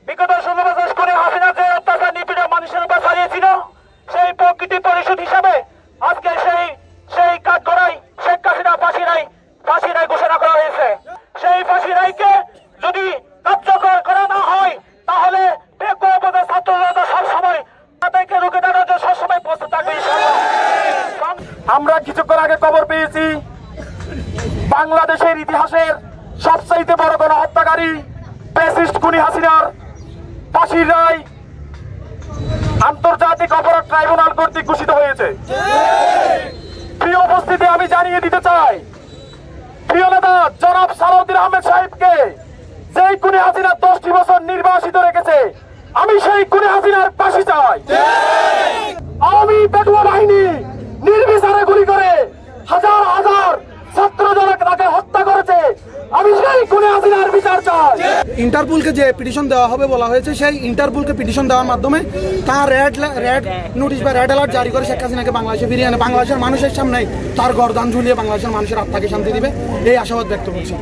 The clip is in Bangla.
বিগত 16 বছর করে হাসিনা যে অত্যাচার নিপীড়ন মানুষের উপর চালিয়েছিল সেই প্রকৃতি পরিশোধ হিসাবে আজকে সেই কাঠগড়াই শেখ হাসিনা ফাঁসি রায় ঘোষণা করা হয়েছে। সেই ফাঁসি রায়কে যদি কার্যকর করা না হয় তাহলে ছাত্ররা সবসময় তাদেরকে রুখে দাঁড়ানোর জন্য সবসময় প্রস্তুত থাকবে। আমরা কিছুক্ষণ আগে খবর পেয়েছি বাংলাদেশের ইতিহাসের সবচাইতে বড় গণহত্যাকারী ফ্যাসিস্ট খুনি হাসিনার ফাঁসির রায় আন্তর্জাতিক অপরাধ ট্রাইব্যুনাল কর্তৃক ঘোষিত হয়েছে। প্রিয় উপস্থিতি, আমি জানিয়ে দিতে চাই প্রিয় নেতা জনাব সালাউদ্দিন আহমেদ সাহেবকে যেই খুনি হাসিনা 10টি বছর নির্বাসিত রেখেছে, আমি সেই খুনি হাসিনার ফাঁসি চাই। আওয়ামী পেটুয়া বাহিনী নির্বিচারে গুলি করে হাজার হাজার ছাত্র জনতাকে হত্যা করেছে, আমি সেই খুনি হাসিনার বিচার চাই। ইন্টারপোলকে যে পিটিশন দেওয়া হবে বলা হয়েছে, সেই ইন্টারপোলকে পিটিশন দেওয়ার মাধ্যমে তার রেড নোটিশ বা রেড অ্যালার্ট জারি করে শেখ হাসিনাকে বাংলাদেশে ফিরিয়ে আনে, বাংলাদেশের মানুষের সামনে তার গর্দান ঝুলিয়ে বাংলাদেশের মানুষের আত্মাকে শান্তি দিবে, এই আশাবাদ ব্যক্ত করছি।